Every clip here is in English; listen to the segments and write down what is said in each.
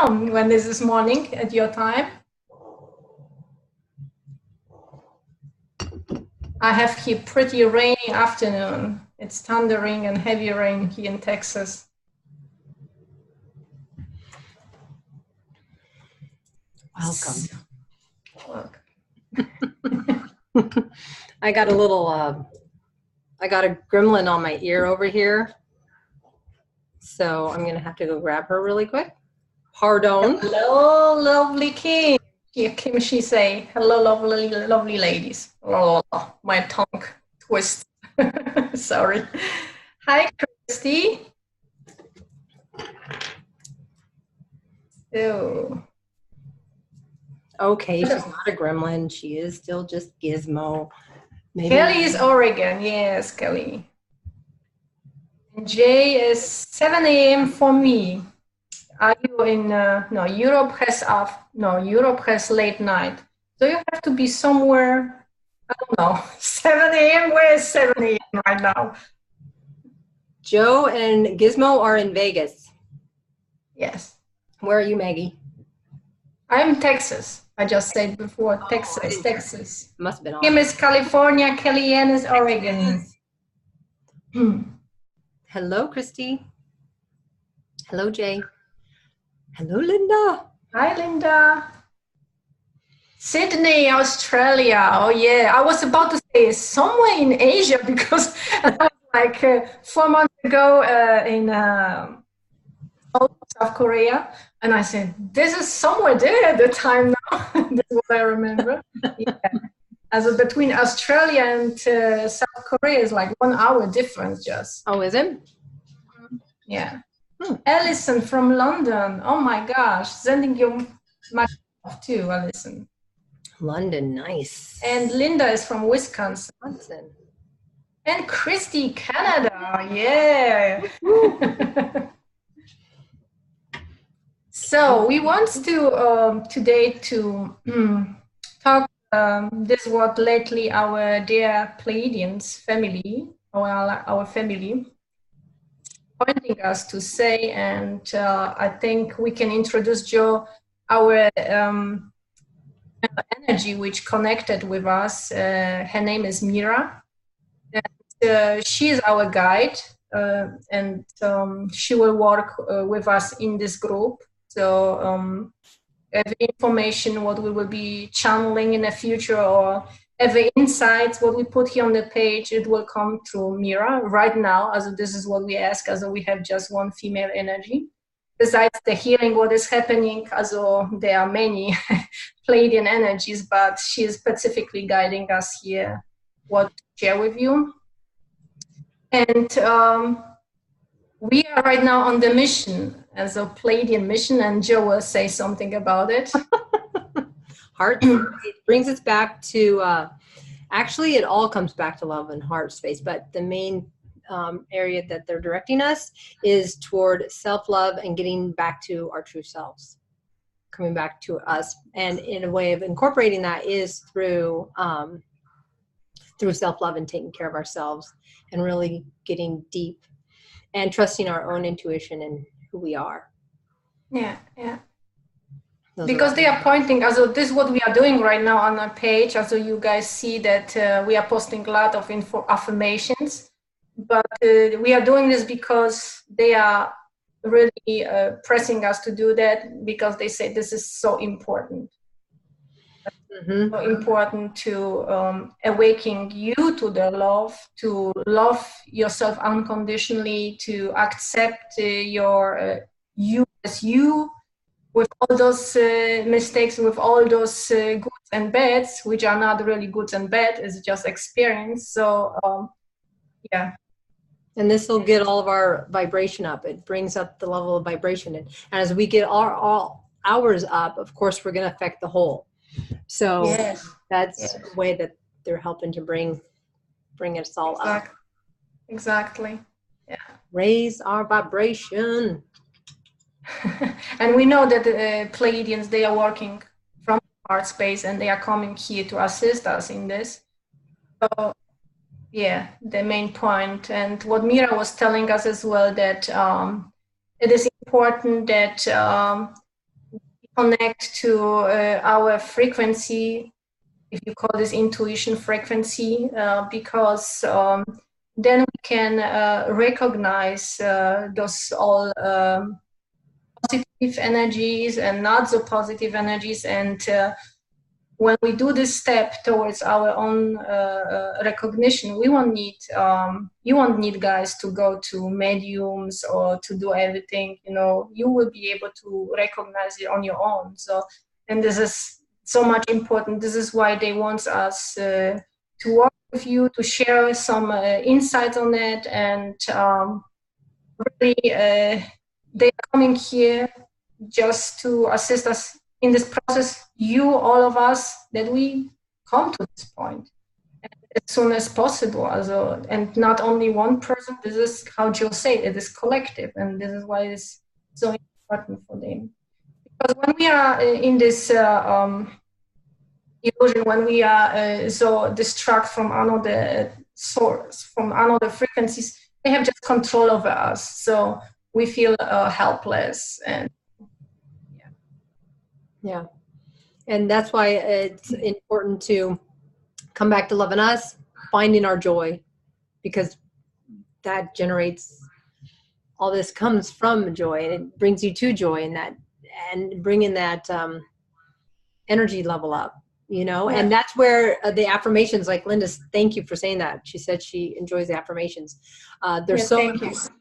when this is morning at your time. I have here pretty rainy afternoon. It's thundering and heavy rain here in Texas. Welcome. I got a little, I got a gremlin on my ear over here. So I'm going to have to go grab her really quick. Pardon. Hello, lovely Kim. Here, Kim, she say, hello, lovely ladies. Oh, my tongue twist. Sorry. Hi, Christy. So. Okay, she's not a gremlin. She is still just Gizmo. Maybe. Kelly is Oregon. Yes, Kelly. And Jay is 7 a.m. for me. Are you in, no, Europe has late night. So you have to be somewhere, I don't know, 7 a.m. Where is 7 a.m. right now? Joe and Gizmo are in Vegas. Yes. Where are you, Maggie? I'm in Texas. I just said before, Texas. Must have been Kim is California, Kellyanne is Oregon. Hello, Christy. Hello, Jay. Hello, Linda. Hi, Linda. Sydney, Australia. Oh, yeah. I was about to say somewhere in Asia because I was like 4 months ago in South Korea. And I said, this is somewhere there at the time now. That's what I remember. Yeah. Also between Australia and South Korea is like 1 hour difference just. Oh, is it? Yeah. Alison from London. Oh my gosh. Sending you much love too, Alison. London, nice. And Linda is from Wisconsin. And Christy, Canada. Yeah. So we want to today to talk this what lately our dear Pleiadians family, our family, pointing us to say, and I think we can introduce Joe, our energy which connected with us. Her name is Mira, and she is our guide, and she will work with us in this group. So every information what we will be channeling in the future, or every insights what we put here on the page, it will come through Mira right now. As this is what we ask, as we have just one female energy. Besides the healing, what is happening, as there are many Pleiadian energies, but she is specifically guiding us here what to share with you. And we are right now on the mission, as a Pleiadian mission, and Joe will say something about it. Heart it brings us back to, actually it all comes back to love and heart space, but the main area that they're directing us is toward self-love and getting back to our true selves, coming back to us. And in a way of incorporating that is through self-love and taking care of ourselves and really getting deep and trusting our own intuition and who we are. Yeah. Because they are pointing, also this is what we are doing right now on our page. Also you guys see that we are posting a lot of affirmations, but we are doing this because they are really pressing us to do that, because they say this is so important. Mm-hmm. So important to awaken you to the love, to love yourself unconditionally, to accept your you as you, with all those mistakes, with all those goods and bads, which are not really goods and bad, it's just experience. So yeah. And this will get all of our vibration up. It brings up the level of vibration. And as we get all ours up, of course, we're going to affect the whole. So that's a way that they're helping to bring us all up. Exactly. Yeah. Raise our vibration. And we know that the Pleiadians, they are working from heart space, and they are coming here to assist us in this. So yeah, the main point. And what Mira was telling us as well, that it is important that connect to our frequency, if you call this intuition frequency, because then we can recognize those all positive energies and not so positive energies. And when we do this step towards our own recognition, we won't need, you won't need guys to go to mediums or to do everything, you know, you will be able to recognize it on your own. So, and this is so much important. This is why they want us to work with you, to share some insights on it, and really they are coming here just to assist us in this process, you, all of us, that we come to this point as soon as possible. Also, and not only one person, this is how Jill said, it is collective, and this is why it's so important for them. Because when we are in this illusion, when we are so distracted from another source, from another frequencies, they have just control over us. So we feel helpless. And yeah. And that's why it's important to come back to loving us, finding our joy, because that generates, all this comes from joy, and it brings you to joy, and that, and bringing that energy level up, you know. Yeah. And that's where the affirmations, like Linda's, thank you for saying that. She said she enjoys the affirmations. They're so,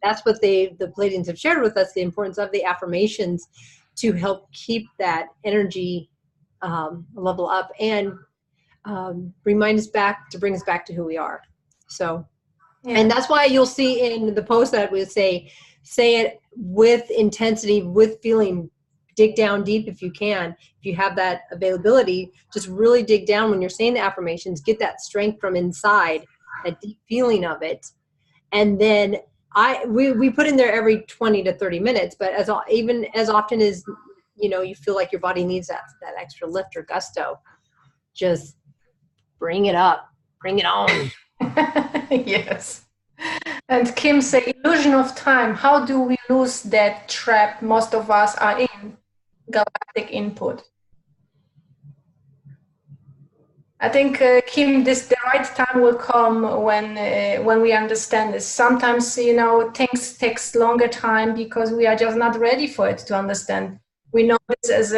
that's what the Pleiadians have shared with us, the importance of the affirmations to help keep that energy level up, and remind us back, to bring us back to who we are. So, yeah. And that's why you'll see in the post that we say it with intensity, with feeling. Dig down deep if you can. If you have that availability, just really dig down when you're saying the affirmations. Get that strength from inside, that deep feeling of it. And then we put in there every 20 to 30 minutes, but even as often as, you know, you feel like your body needs that extra lift or gusto, just bring it up, bring it on. Yes. And Kim say, illusion of time. How do we lose that trap most of us are in? Galactic input. I think, Kim, the right time will come when we understand this. Sometimes, you know, things takes longer time because we are just not ready for it to understand. We know this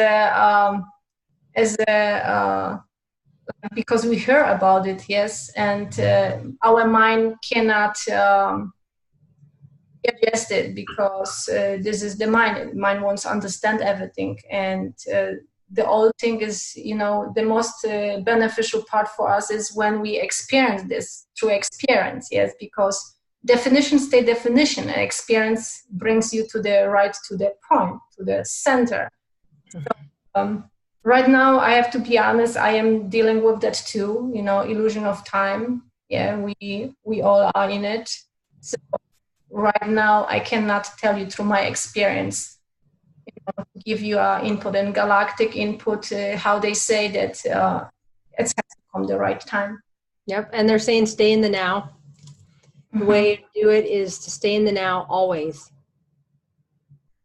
because we hear about it, yes, and our mind cannot digest it because this is the mind. The mind wants to understand everything, and the old thing is, you know, the most beneficial part for us is when we experience this through experience, yes, because definition stay definition, and experience brings you to the point, to the center. So, right now, I have to be honest, I am dealing with that too, you know, illusion of time. Yeah, we all are in it. So right now, I cannot tell you through my experience, you know, give you input and galactic input, how they say that it has to come the right time. Yep, and they're saying stay in the now. The way to do it is to stay in the now always.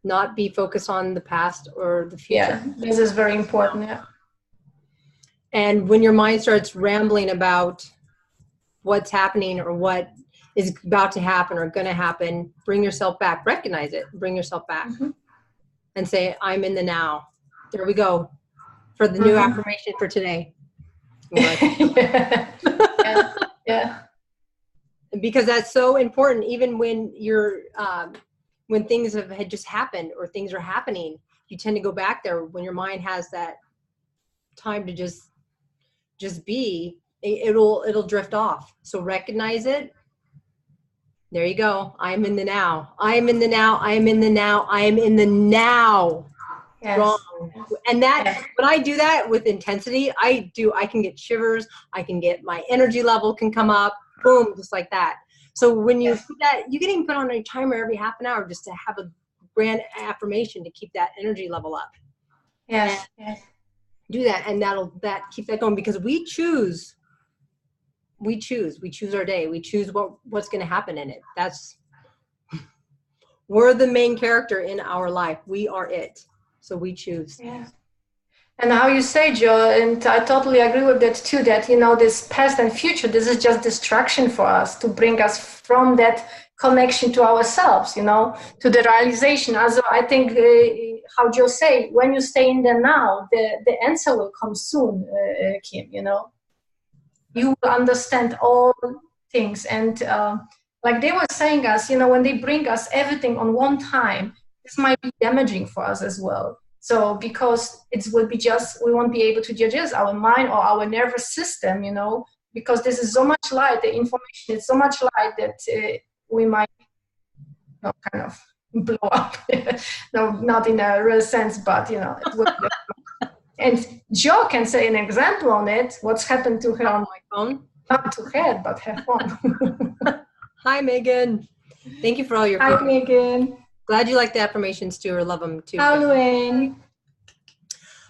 Not be focused on the past or the future. Yeah, this is very important, yeah. And when your mind starts rambling about what's happening or what is about to happen or going to happen, bring yourself back, recognize it, bring yourself back and say, I'm in the now. There we go for the new affirmation for today. Yeah. Yeah. Because that's so important, even when you're, when things had just happened or things are happening, you tend to go back there when your mind has that time to just be, it'll drift off. So recognize it. There you go. I am in the now. I am in the now. I am in the now. I am in the now. Yes. Wrong. And that, when I do that with intensity, I can get shivers. I can get, my energy level can come up, boom, just like that. So when you put that, you can even put on a timer every half an hour just to have a grand affirmation to keep that energy level up. Yes. Yes. Do that, and that keep that going, because we choose our day. We choose what's going to happen in it. We're the main character in our life. We are it. So we choose. Yeah. And how you say, Joe, and I totally agree with that too, that, this past and future, this is just distraction for us to bring us from that connection to ourselves, to the realization. Also, I think, how Joe say, when you stay in the now, the answer will come soon, Kim, You will understand all things. And like they were saying us, when they bring us everything on one time, this might be damaging for us as well. So because it will be we won't be able to digest our mind or our nervous system, because this is so much light, the information is so much light that we might kind of blow up. No, not in a real sense, but, it will be. And Jo can say an example on it, what's happened to her on my phone. Not to her, but her phone. Hi, Megan. Thank you for all your feedback. Hi, Megan. Glad you like the affirmations too, or love them too. Halloween.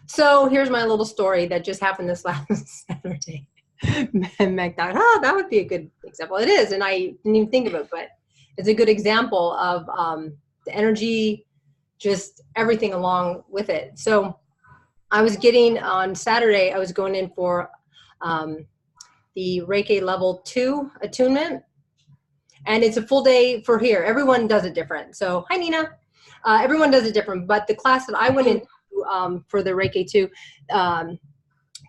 So here's my little story that just happened this last Saturday. Meg thought, oh, that would be a good example. It is, and I didn't even think of it, but it's a good example of the energy, just everything along with it. So I was getting, on Saturday, I was going in for the Reiki level 2 attunement. And it's a full day for here. Everyone does it different. So, hi, Nina. Everyone does it different. But the class that I went into for the Reiki 2,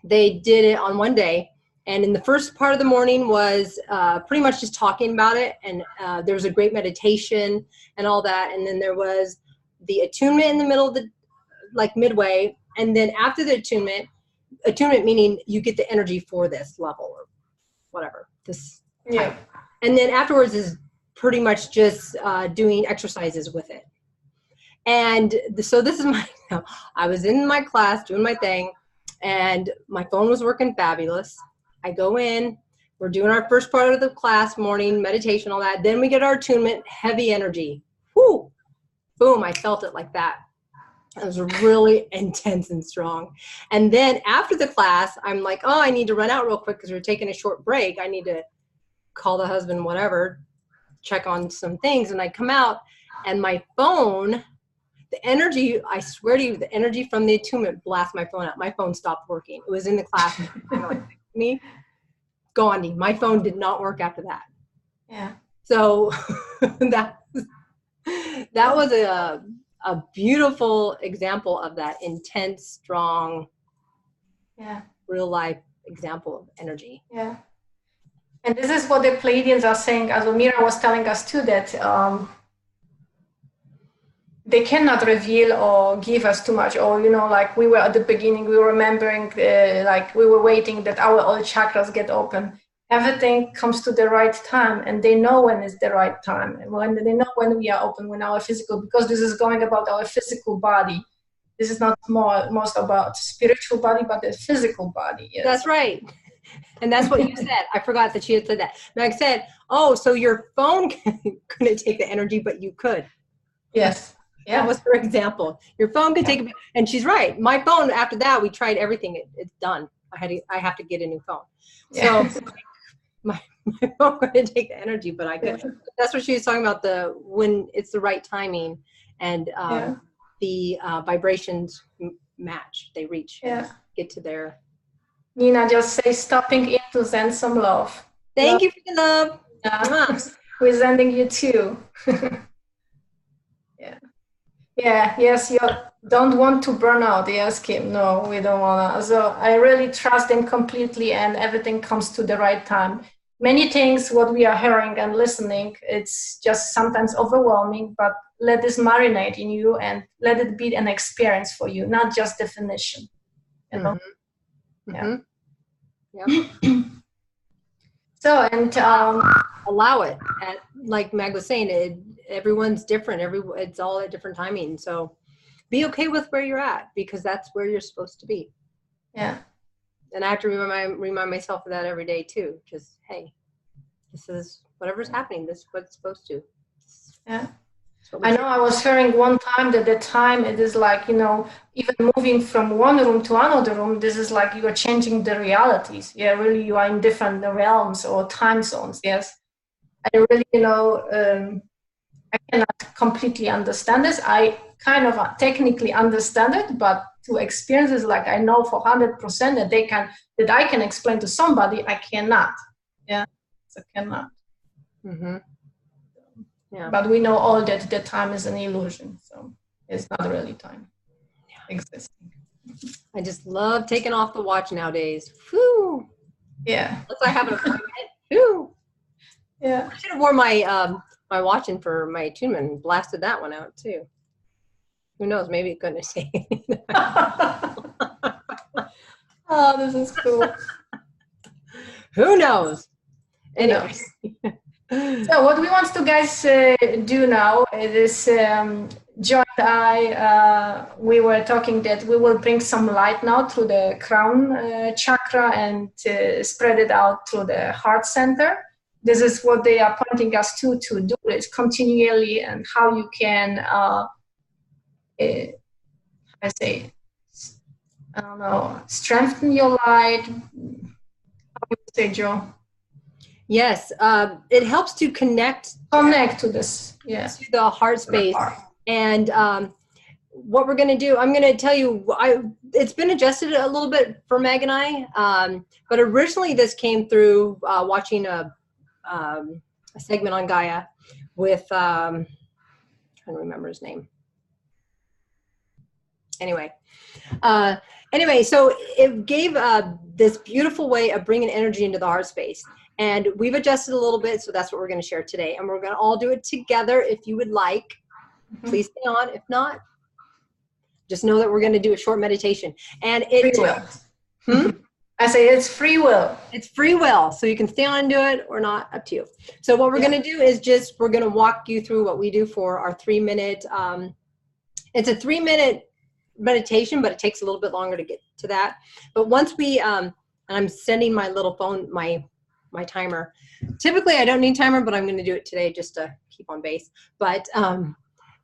they did it on one day. And in the first part of the morning was pretty much just talking about it. And there was a great meditation and all that. And then there was the attunement in the middle of the, like midway. And then after the attunement meaning you get the energy for this level or whatever, this type. Yeah. And then afterwards is pretty much just doing exercises with it. And so this is I was in my class doing my thing, and my phone was working fabulous. I go in, we're doing our first part of the class, morning meditation, all that. Then we get our attunement, heavy energy. Whoo! Boom, I felt it like that. It was really intense and strong. And then after the class, I'm like, oh, I need to run out real quick because we're taking a short break. I need to call the husband, whatever, check on some things. And I come out, and my phone, the energy, I swear to you, the energy from the attunement blasted my phone out. My phone stopped working. It was in the class. Like, me, Gandhi. My phone did not work after that. Yeah. So that was a beautiful example of that intense, strong, real life example of energy. Yeah. And this is what the Pleiadians are saying, as Mira was telling us too, that they cannot reveal or give us too much. Or, like we were at the beginning, we were remembering, like we were waiting that our all chakras get open. Everything comes to the right time, and they know when it's the right time. And when they know when we are open, when our physical, because this is going about our physical body. This is not most about spiritual body, but the physical body. Yes. That's right. And that's what you said. I forgot that she had said that. Meg said, oh, so your phone couldn't take the energy, but you could. Yes. Yeah. That was her example. Your phone could take it. And she's right. My phone, after that, we tried everything. It's done. I have to get a new phone. So my phone couldn't take the energy, but I could. That's what she was talking about, when it's the right timing and the vibrations match. They reach. Get to their... Nina just say, stopping in to send some love. Thank you for the love. Yeah. We're sending you too. Yes, you don't want to burn out. Yes, Kim. No, we don't want to. So I really trust them completely, and everything comes to the right time. Many things, what we are hearing and listening, it's just sometimes overwhelming, but let this marinate in you and let it be an experience for you, not just definition. You know? Mm-hmm. Yeah. So, and allow it. And like Mag was saying, everyone's different. It's all at different timing. So be okay with where you're at, because that's where you're supposed to be. Yeah. And I have to remind myself of that every day too. Just, hey, this is whatever's happening. This is what it's supposed to. Yeah. I know I was hearing one time that the time it is like, even moving from one room to another room, this is like you are changing the realities. Yeah, really, you are in different realms or time zones. Yes. I really, I cannot completely understand this. I kind of technically understand it, but to experience it, like I know for 100% that I can explain to somebody, I cannot. Yeah, so cannot. Mm-hmm. Yeah. But we know all that the time is an illusion, so it's not really time existing. I just love taking off the watch nowadays. Whew. Yeah. Unless I have an appointment. Whew. Yeah. I should have worn my my watch in for my attunement and blasted that one out too. Who knows? Maybe it couldn't say. Oh, this is cool. Who knows? Anyway. So what we want to guys do now is Joy and I, we were talking that we will bring some light now through the crown chakra and spread it out through the heart center. This is what they are pointing us to do it continually, and how you can, I don't know, strengthen your light. How do you say, Joe? Yes, it helps to connect to this, yes, to the heart space. And what we're going to do, I'm going to tell you, it's been adjusted a little bit for Meg and I, but originally this came through watching a segment on Gaia with, I'm trying to remember his name. Anyway, so it gave this beautiful way of bringing energy into the heart space. And we've adjusted a little bit, so that's what we're going to share today. And we're going to all do it together if you would like. Please stay on. If not, just know that we're going to do a short meditation. And free will. I say it's free will. It's free will. So you can stay on and do it or not, up to you. So what we're going to do is we're going to walk you through what we do for our 3-minute, it's a 3-minute meditation, but it takes a little bit longer to get to that. But once we, and I'm sending my little phone, my timer. Typically I don't need timer, but I'm going to do it today just to keep on base. But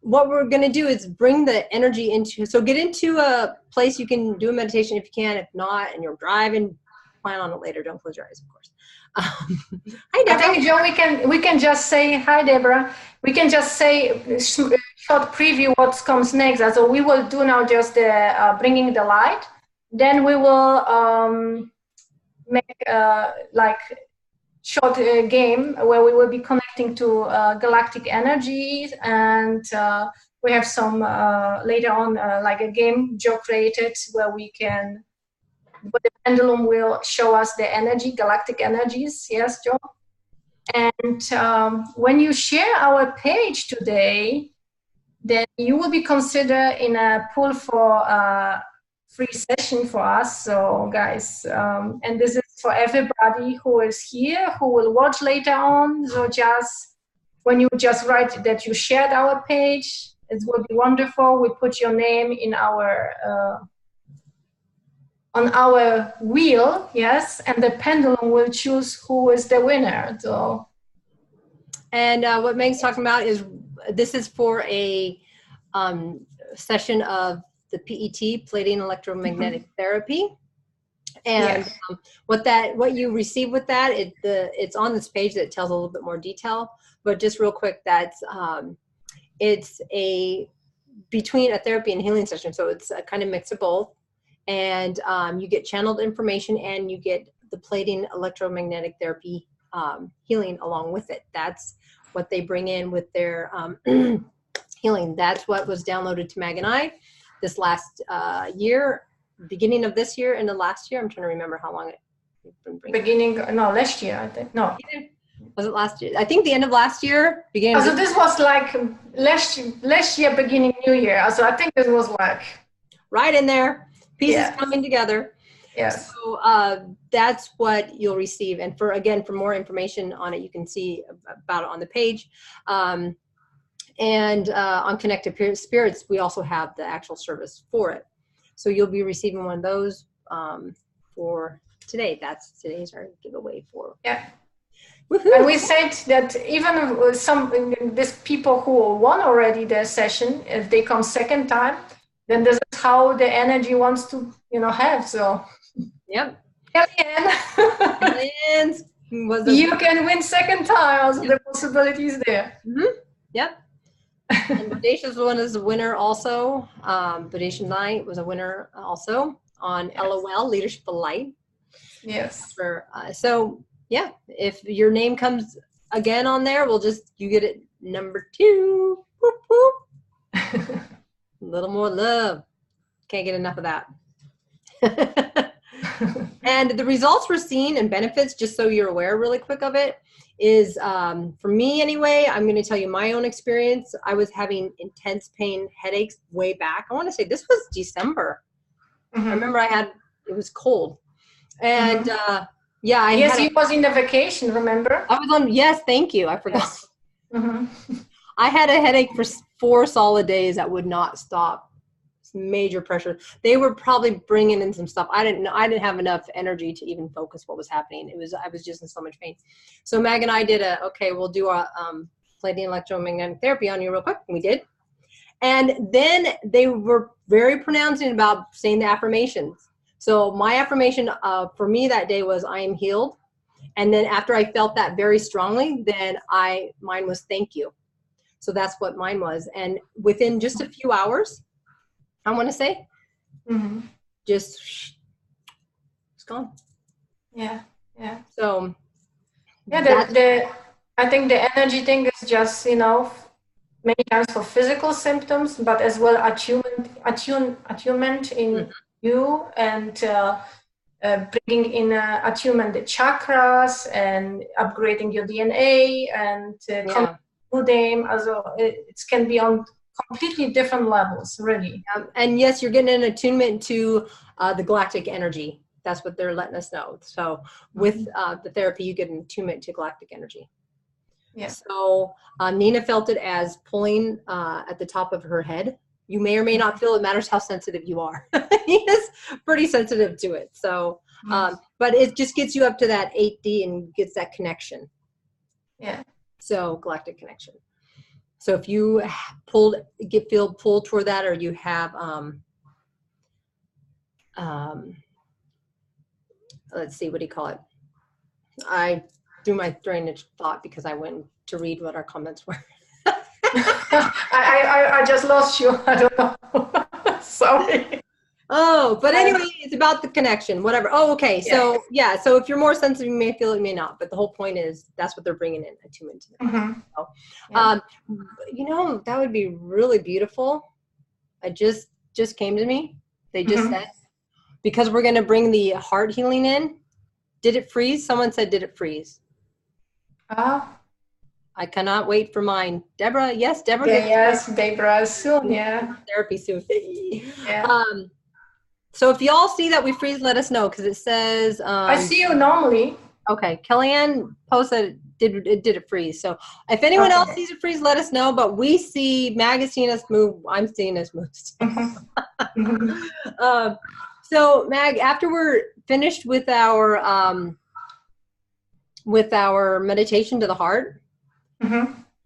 what we're going to do is bring the energy into, so get into a place you can do a meditation if you can. If not, and you're driving, plan on it later. Don't close your eyes, of course. Hi, Deborah. I think, Joe, we can just say, hi, Deborah. We can just say short preview what comes next. So we will do now just bringing the light. Then we will make like short game where we will be connecting to galactic energy, and we have some later on like a game Joe created where we can, but the pendulum will show us the energy, galactic energies. Yes, Joe. And when you share our page today, then you will be considered in a pool for free session for us. So guys, and this is for everybody who is here, who will watch later on. So just when you just write that you shared our page, it will be wonderful. We put your name in our on our wheel, yes, and the pendulum will choose who is the winner. So, and what Meg's talking about is this is for a session of the PET, Palladian Electromagnetic Therapy. And what you receive with that, it's on this page that tells a little bit more detail. But just real quick, that's it's between a therapy and healing session, so it's a kind of mix of both. And you get channeled information, and you get the Palladian Electromagnetic Therapy healing along with it. That's what they bring in with their healing. That's what was downloaded to Mag and I this last year, beginning of this year and the last year. I'm trying to remember how long it's been bringing. Last year, I think. No. Was it last year? I think the end of last year, beginning. So this was like last year, beginning New Year. So I think this was like right in there. Pieces coming together. Yes. So that's what you'll receive. And for more information on it, you can see about it on the page. And on Connected Spirits, we also have the actual service for it. So you'll be receiving one of those for today. Today's our giveaway for. Yeah. Woohoo. And we said that even with these people who won already their session, if they come second time, then this is how the energy wants to, have. So. Yep. Millions. You can win second time. Also, the possibility is there. Mm-hmm. Yep. And Bodacious one is a winner also. Bodacious Night was a winner also on LOL, Leadership of Light. Yes. So yeah, if your name comes again on there, you get it number 2. Whoop, whoop. A little more love. Can't get enough of that. And the results we're seeing and benefits, just so you're aware really quick of it, is for me anyway, I'm going to tell you my own experience. I was having intense pain, headaches way back. I want to say this was December. I remember it was cold. And yes, you was in the vacation, remember? I was on, yes, thank you. I forgot. I had a headache for 4 solid days that would not stop. Major pressure. They were probably bringing in some stuff. I didn't have enough energy to even focus what was happening. I was just in so much pain. So Mag and I did we'll do a play electromagnetic therapy on you real quick. And we did. And then they were very pronouncing about saying the affirmations. So my affirmation for me that day was, I am healed. And then after I felt that very strongly, then mine was thank you. So that's what mine was. And within just a few hours, I want to say, just it's gone. Yeah. So, I think the energy thing is just, many times for physical symptoms, but as well attunement in you, and bringing in attunement the chakras and upgrading your DNA and them. Also, it can be on completely different levels, really. And yes, you're getting an attunement to the galactic energy. That's what they're letting us know. So with the therapy, you get an attunement to galactic energy. Yeah. So Nina felt it as pulling at the top of her head. You may or may not feel it, matters how sensitive you are. Nina's pretty sensitive to it. So, but it just gets you up to that 8D and gets that connection. Yeah. So galactic connection. So if you feel pulled toward that, or you have, let's see, what do you call it? I threw my drainage thought because I went to read what our comments were. I just lost you. I don't know. Sorry. Oh, but anyway, it's about the connection, whatever. Oh, okay. So yeah, so if you're more sensitive, you may feel it, you may not. But the whole point is that's what they're bringing in, attunement to them. So, that would be really beautiful. It just came to me. They just said, because we're going to bring the heart healing in. Did it freeze? Someone said, did it freeze? I cannot wait for mine. Deborah, yes, Deborah. Yes, Deborah, soon, Therapy soon. Yeah. So if y'all see that we freeze, let us know, because it says... I see you normally. Okay. Kellyanne posted, did it freeze? So if anyone else sees it freeze, let us know. But we see Mag is seeing us move. I'm seeing us move. So Mag, after we're finished with our meditation to the heart,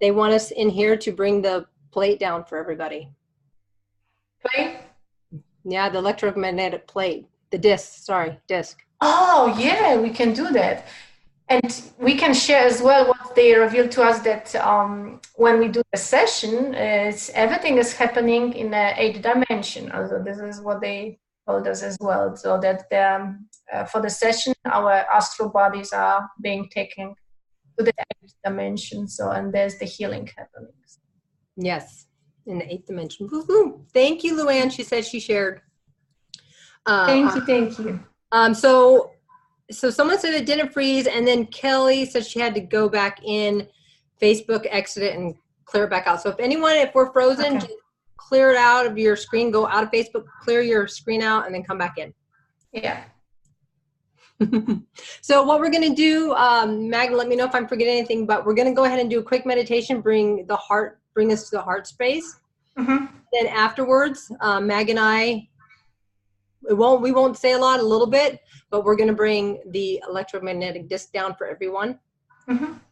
they want us in here to bring the plate down for everybody. Plate? Yeah, the electromagnetic plate. The disc. Oh, yeah, we can do that. And we can share as well what they revealed to us, that when we do the session, everything is happening in the 8th dimension. Also, this is what they told us as well. So that for the session, our astral bodies are being taken to the 8th dimension. So, and there's the healing happening. Yes. In the 8th dimension. Woo-hoo. Thank you, Luann. She said she shared. Thank you. So someone said it didn't freeze, and then Kelly said she had to go back in, Facebook, exit it, and clear it back out. So if we're frozen, just clear it out of your screen, go out of Facebook, clear your screen out, and then come back in. Yeah. So what we're going to do, Mag, let me know if I'm forgetting anything, but we're going to go ahead and do a quick meditation, bring us to the heart space. Then afterwards, Mag and I, we won't say a little bit, but we're going to bring the electromagnetic disc down for everyone.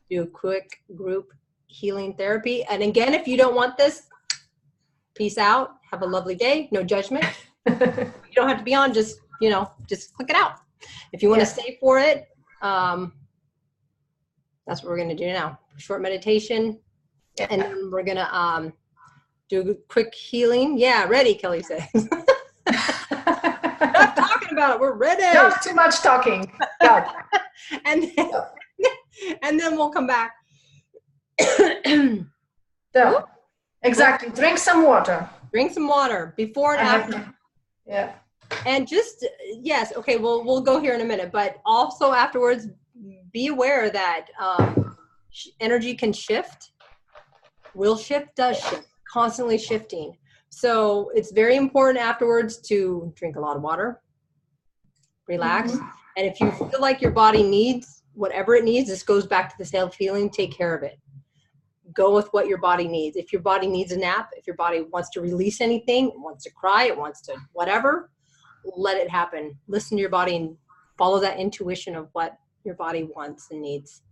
Do a quick group healing therapy. And again, if you don't want this, peace out. Have a lovely day. No judgment. You don't have to be on. Just click it out. If you want to stay for it, that's what we're going to do now. Short meditation. And then we're going to do a quick healing. Yeah, ready, Kelly says. Stop talking about it. We're ready. Not too much talking. God. and then we'll come back. So, exactly. Drink some water. Drink some water before and after. Yeah. And just, yes, okay, we'll go here in a minute, but also afterwards, be aware that energy can shift, will shift, does shift, constantly shifting. So it's very important afterwards to drink a lot of water, relax. And if you feel like your body needs whatever it needs, this goes back to the self-healing, take care of it. Go with what your body needs. If your body needs a nap, if your body wants to release anything, it wants to cry, it wants to whatever, let it happen. Listen to your body and follow that intuition of what your body wants and needs.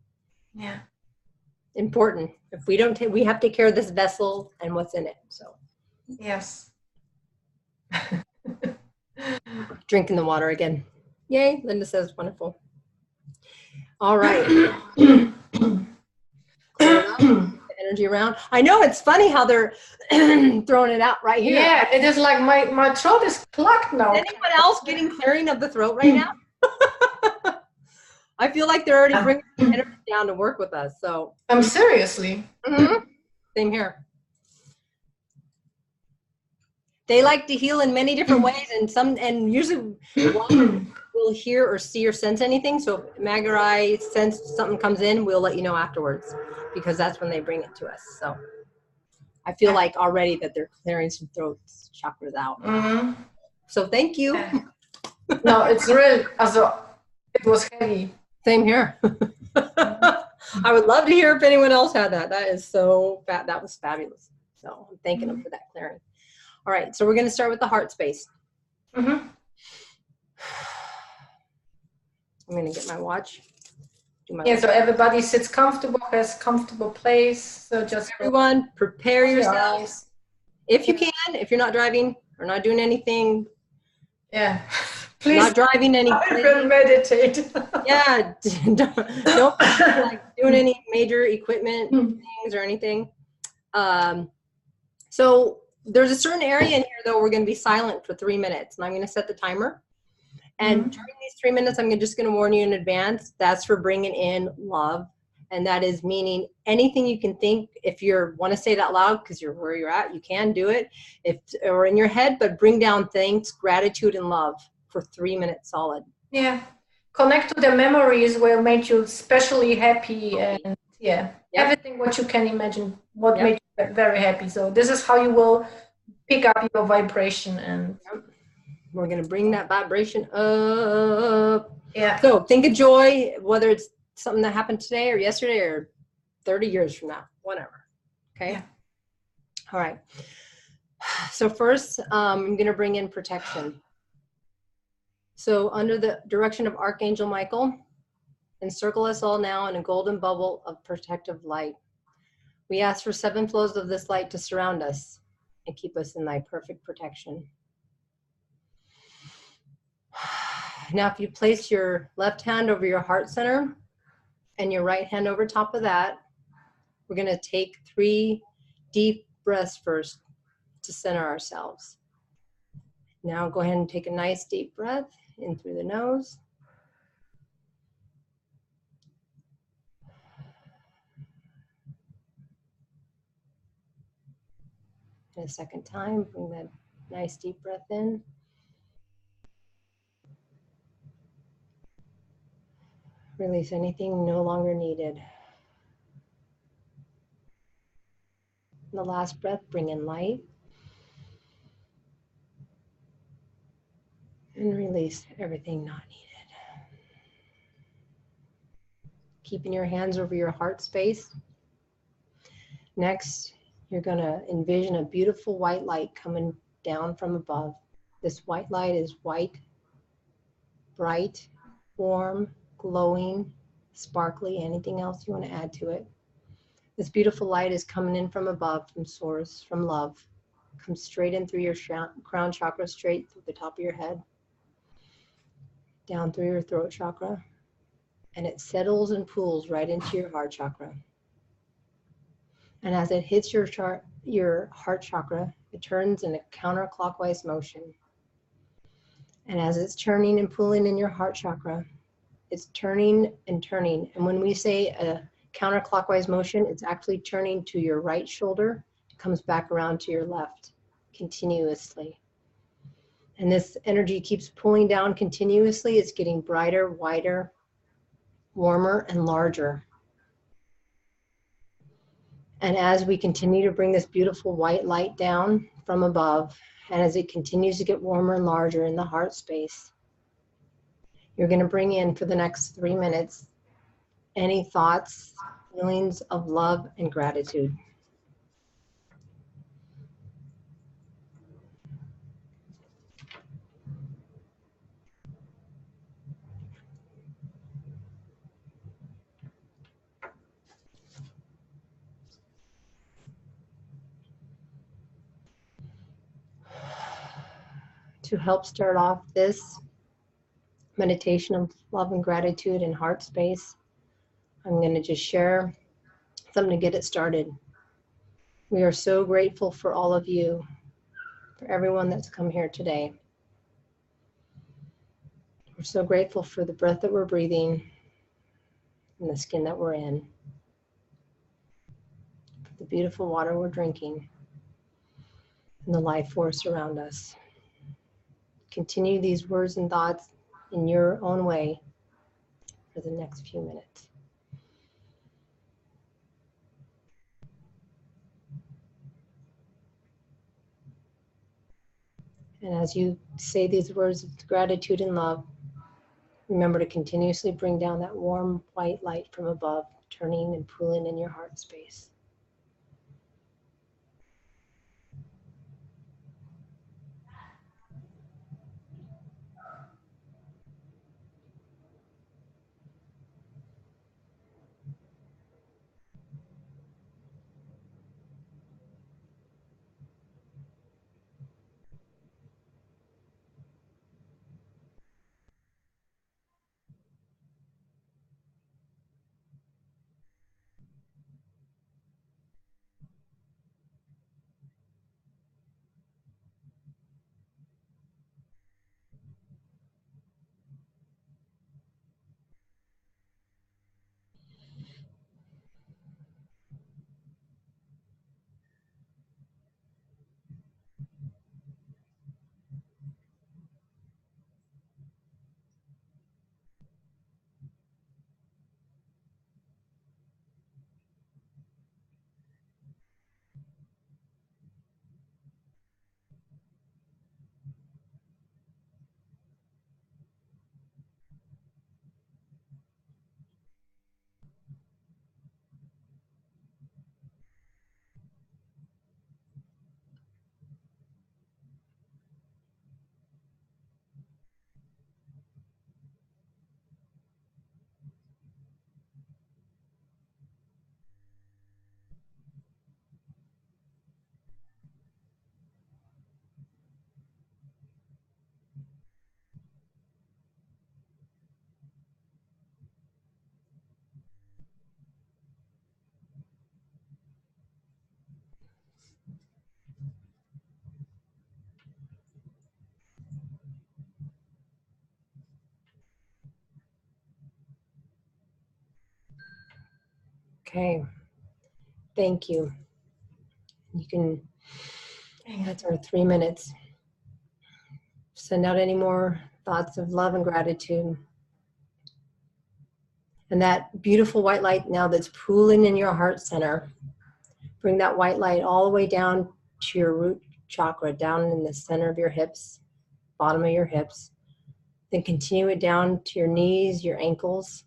Yeah. Important. If we don't we have to take care of this vessel and what's in it. So yes. Drinking the water again. Yay, Linda says wonderful. All right. Energy around. I know, it's funny how they're throwing it out right here. Yeah, it is like my throat is clogged now. Anyone else getting clearing of the throat right now? I feel like they're already bringing the energy down to work with us. So seriously. Same here. They like to heal in many different ways, and usually we'll hear or see or sense anything. So if Mag or I sense something comes in, we'll let you know afterwards, because that's when they bring it to us. So I feel like already that they're clearing some throat chakras out. So thank you. No, it's real. Also, it was heavy. Same here. I would love to hear if anyone else had that. That is so bad. That was fabulous. So I'm thanking them for that clearing. All right, so we're going to start with the heart space. I'm going to get my watch. So everybody sits comfortable, has comfortable place. So just everyone prepare yourselves. If you can, if you're not driving or not doing anything. Yeah. Please. Not driving any. I will meditate. Yeah. Don't like doing any major equipment things or anything. So there's a certain area in here though we're going to be silent for 3 minutes, and I'm going to set the timer. And during these 3 minutes, I'm just going to warn you in advance. That's for bringing in love, and that is meaning anything you can think. If you want to say it out loud because you're where you're at, you can do it. Or in your head, but bring down thanks, gratitude, and love for 3 minutes solid. Yeah. Connect to the memories where made you especially happy, and everything what you can imagine, what made you very happy. So this is how you will pick up your vibration, and we're going to bring that vibration up. Yeah. So think of joy, whether it's something that happened today or yesterday or 30 years from now, whatever. Okay. Yeah. All right. So first, I'm going to bring in protection. So under the direction of Archangel Michael, encircle us all now in a golden bubble of protective light. We ask for 7 flows of this light to surround us and keep us in thy perfect protection. Now, if you place your left hand over your heart center and your right hand over top of that, we're going to take 3 deep breaths first to center ourselves. Now go ahead and take a nice deep breath in through the nose. And a second time, bring that nice deep breath in. Release anything no longer needed. And the last breath, bring in light. And release everything not needed. Keeping your hands over your heart space. Next, you're going to envision a beautiful white light coming down from above. This white light is white, bright, warm, glowing, sparkly, anything else you want to add to it. This beautiful light is coming in from above, from source, from love. Comes straight in through your crown chakra, straight through the top of your head, down through your throat chakra, and it settles and pools right into your heart chakra. And as it hits your your heart chakra, it turns in a counterclockwise motion. And as it's turning and pulling in your heart chakra, it's turning and turning. And when we say a counterclockwise motion, it's actually turning to your right shoulder, it comes back around to your left continuously. And this energy keeps pulling down continuously. It's getting brighter, wider, warmer, and larger. And as we continue to bring this beautiful white light down from above, and as it continues to get warmer and larger in the heart space, you're going to bring in for the next 3 minutes any thoughts, feelings of love and gratitude. To help start off this meditation of love and gratitude and heart space, I'm going to just share something to get it started. We are so grateful for all of you, for everyone that's come here today. We're so grateful for the breath that we're breathing and the skin that we're in, for the beautiful water we're drinking, and the life force around us. Continue these words and thoughts in your own way for the next few minutes. And as you say these words of gratitude and love, remember to continuously bring down that warm white light from above, turning and pulling in your heart space. Okay, thank you. You can, that's our 3 minutes. Send out any more thoughts of love and gratitude. And that beautiful white light now that's pooling in your heart center, bring that white light all the way down to your root chakra, down in the center of your hips, bottom of your hips. Then continue it down to your knees, your ankles,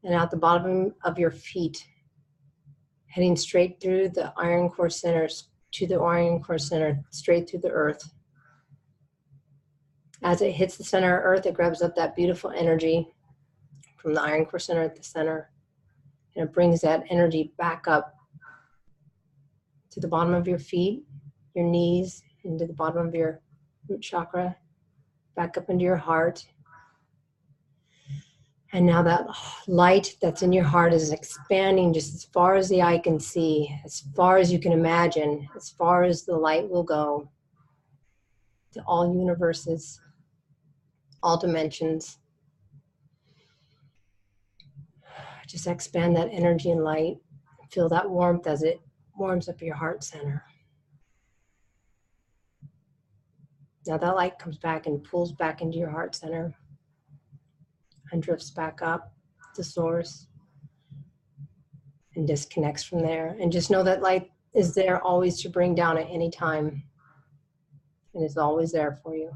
and out the bottom of your feet, heading straight through the iron core centers to the iron core center, straight through the earth. As it hits the center of earth, it grabs up that beautiful energy from the iron core center at the center, and it brings that energy back up to the bottom of your feet, your knees, into the bottom of your root chakra, back up into your heart. And now that light that's in your heart is expanding just as far as the eye can see, as far as you can imagine, as far as the light will go, to all universes, all dimensions. Just expand that energy and light. Feel that warmth as it warms up your heart center. Now that light comes back and pulls back into your heart center and drifts back up to source and disconnects from there. And just know that light is there always to bring down at any time, and is always there for you.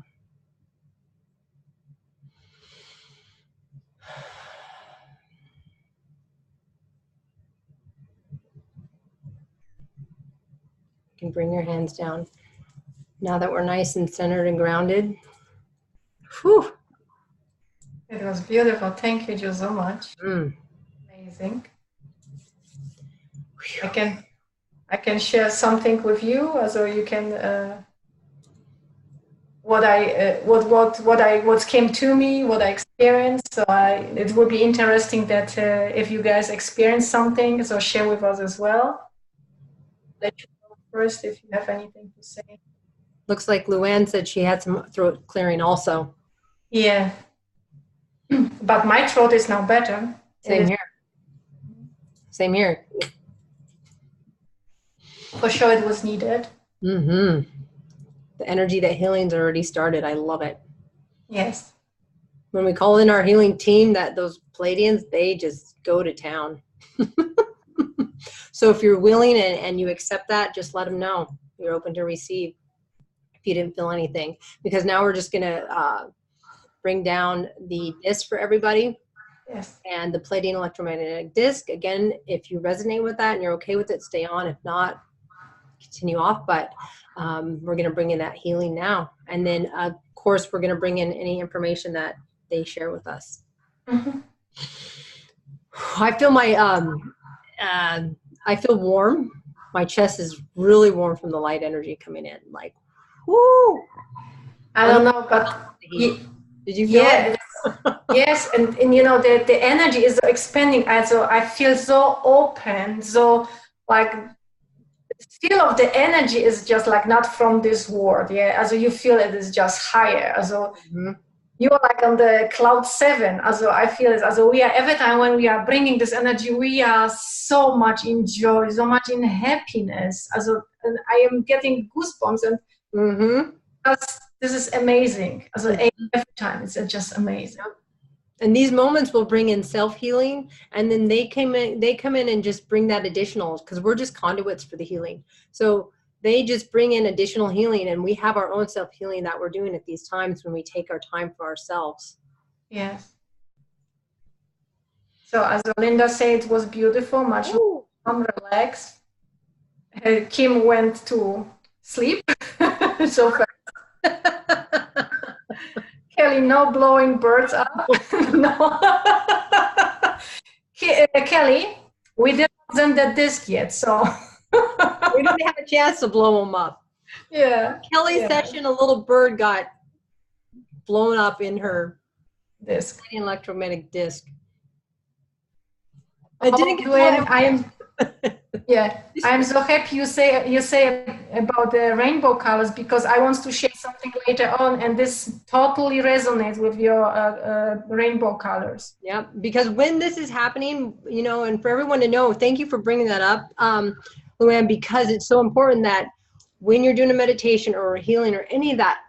You can bring your hands down. Now that we're nice and centered and grounded. Whew. It was beautiful. Thank you, Jo, so much. Amazing. I can share something with you, so you can what came to me, what I experienced. So it would be interesting that if you guys experience something, so share with us as well. Let you know first if you have anything to say. Looks like Luann said she had some throat clearing also. Yeah, but my throat is now better. Same here. Same here. For sure, it was needed. The energy, that healing's already started. I love it. Yes. When we call in our healing team, those Palladians, they just go to town. So if you're willing and you accept that, just let them know you're open to receive. If you didn't feel anything, because now we're just gonna bring down the disc for everybody. Yes. And the Palladian electromagnetic disc. Again, if you resonate with that and you're okay with it, stay on. If not, continue off. But we're going to bring in that healing now. And then, of course, we're going to bring in any information that they share with us. I feel I feel warm. My chest is really warm from the light energy coming in. Like, whoo! I don't know, but did you feel it? Yes, and you know the energy is expanding. Also, I feel so open. So like the feel of the energy is just like not from this world. Yeah, also you feel it is just higher. Also you are like on the cloud 7. Also I feel it. Also we are every time when we are bringing this energy, we are so much in joy, so much in happiness. Also, and I am getting goosebumps and. This is amazing. Also, every time it's just amazing. And these moments will bring in self-healing, and then they come in and just bring that additional, because we're just conduits for the healing. So they just bring in additional healing, and we have our own self-healing that we're doing at these times when we take our time for ourselves. Yes. So as Linda said, it was beautiful, much relaxed. Kim went to sleep so fast. Kelly, no blowing birds up. No. Kelly, we didn't send the disc yet, so we didn't have a chance to blow them up. Yeah. Kelly's session, a little bird got blown up in her disc, electromagnetic disc. I didn't get I am. Yeah, I'm so happy you say about the rainbow colors, because I want to share something later on, and this totally resonates with your rainbow colors. Yeah, because when this is happening, you know, and for everyone to know, thank you for bringing that up, Luann, because it's so important that when you're doing a meditation or a healing or any of that,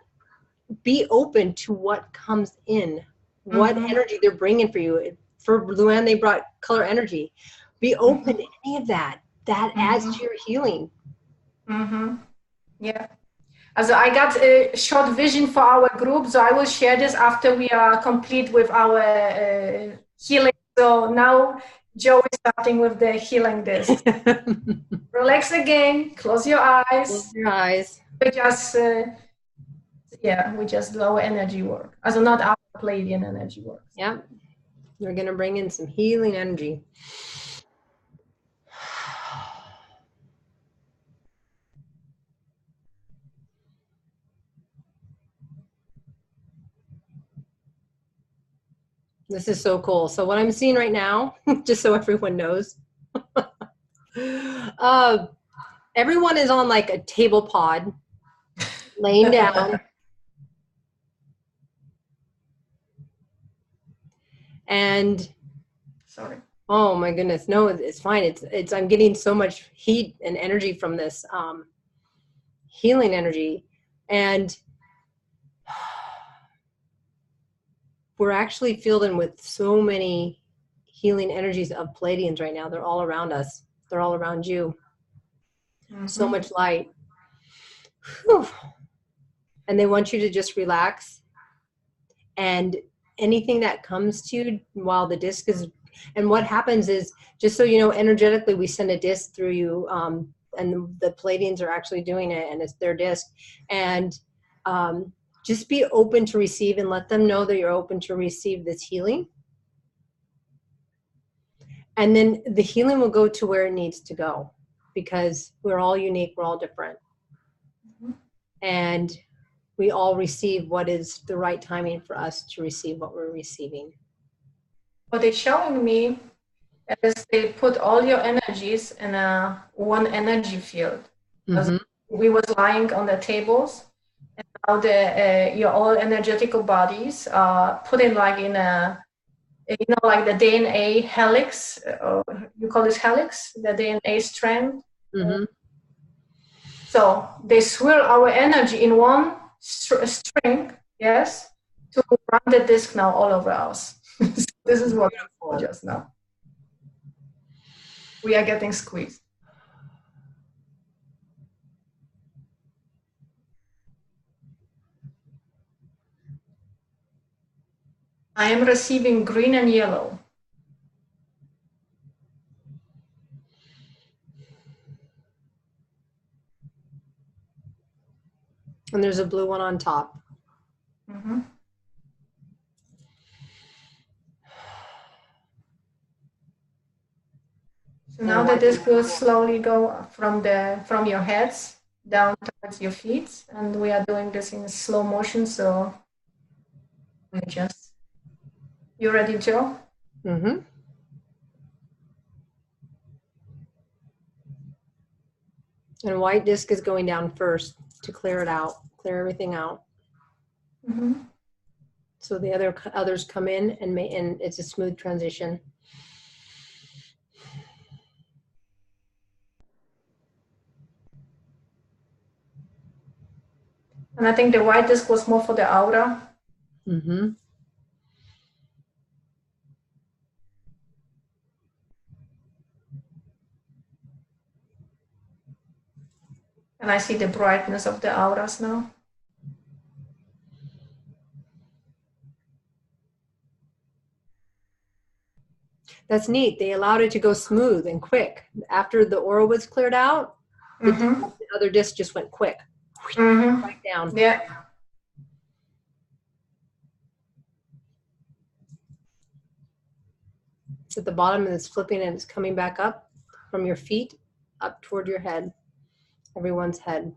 be open to what comes in, what energy they're bringing for you. For Luann, they brought color energy. Be open to any of that. That adds to your healing. Yeah. Also I got a short vision for our group, so I will share this after we are complete with our healing. So now Jo is starting with the healing disc. Relax again, close your eyes. Close your eyes. We just, we just do our energy work. Also not our Palladian energy work. Yeah. We're going to bring in some healing energy. This is so cool. So what I'm seeing right now, just so everyone knows, everyone is on like a table pod, laying down. And sorry. Oh my goodness. No, it's fine. It's I'm getting so much heat and energy from this healing energy. And we're actually filled with so many healing energies of Palladians right now. They're all around us. They're all around you. Mm-hmm. So much light. Whew. And they want you to just relax. And anything that comes to you while the disc is, and what happens is, just so you know, energetically, we send a disc through you, and the Palladians are actually doing it, and it's their disc. And just be open to receive and let them know that you're open to receive this healing. And then the healing will go to where it needs to go, because we're all unique, we're all different. Mm-hmm. And we all receive what is the right timing for us to receive what we're receiving. What they're showing me is they put all your energies in one energy field. Mm-hmm. We was lying on the tables, and now your all energetical bodies are put in like in a, you know, like the DNA helix, or you call this helix, the DNA strand. Mm-hmm. So they swirl our energy in one string, yes, to run the disc now all over us. So this is what I just now. We are getting squeezed. I am receiving green and yellow. And there's a blue one on top. Mm-hmm. So now the disc will slowly go from your heads down towards your feet, and we are doing this in slow motion. So we just, you ready, Joe? Mm-hmm. And white disc is going down first to clear it out, clear everything out. Mm-hmm. So the others come in, and it's a smooth transition. And I think the white disc was more for the aura. Mm-hmm. And I see the brightness of the auras now. That's neat. They allowed it to go smooth and quick. After the aura was cleared out, mm-hmm. the other disc just went quick. Mm-hmm. Right down. Yeah. It's at the bottom, and it's flipping, and it's coming back up from your feet up toward your head. Everyone's head.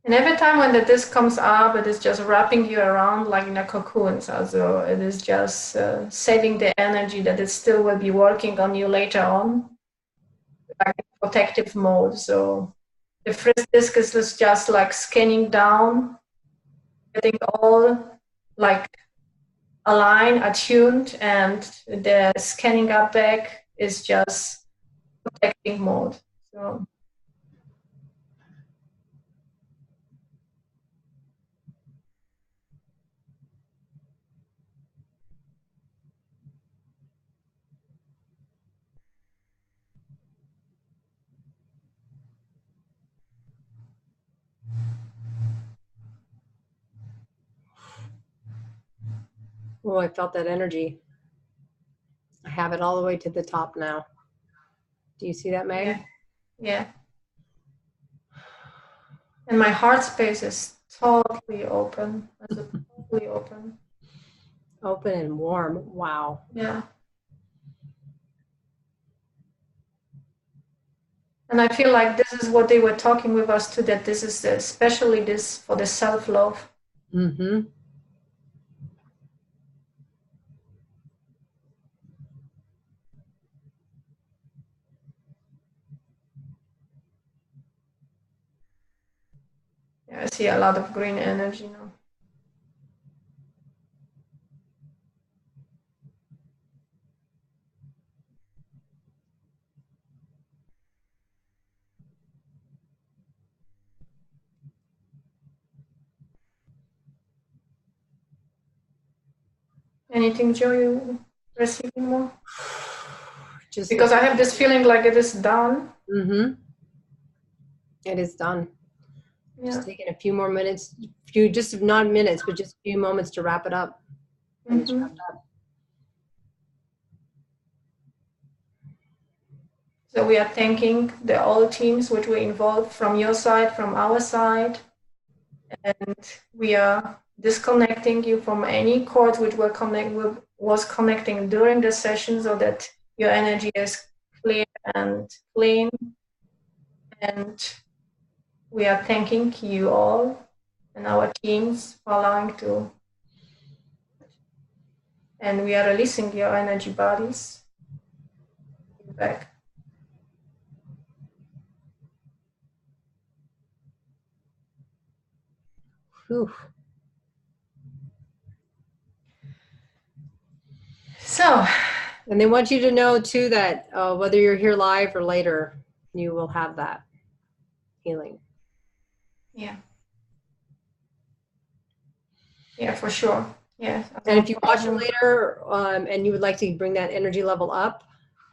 And every time when the disc comes up, it is just wrapping you around like in a cocoon. So it is just saving the energy that it still will be working on you later on, like in protective mode. So the first disc is just like scanning down, getting all like aligned, attuned, and the scanning up back is just protecting mode. So. Oh, I felt that energy. I have it all the way to the top now. Do you see that, Meg? Yeah. Yeah. And my heart space is totally open. Totally open. Open and warm. Wow. Yeah. And I feel like this is what they were talking with us too, that this is especially this for the self-love. Mm-hmm. Yeah, I see a lot of green energy now. Anything, Joe, you receiving more? Just because I have this feeling like it is done. Mm-hmm. It is done. Yeah. Just taking a few more minutes, just not minutes, but just a few moments to wrap it up. And it's wrapped up. So we are thanking all teams which were involved from your side, from our side, and we are disconnecting you from any cords which was connecting during the session, so that your energy is clear and clean. And we are thanking you all and our teams for allowing to. And we are releasing your energy bodies back. Whew. So, and they want you to know too that whether you're here live or later, you will have that healing. Yeah. Yeah, for sure. Yeah. And if you watch it later and you would like to bring that energy level up,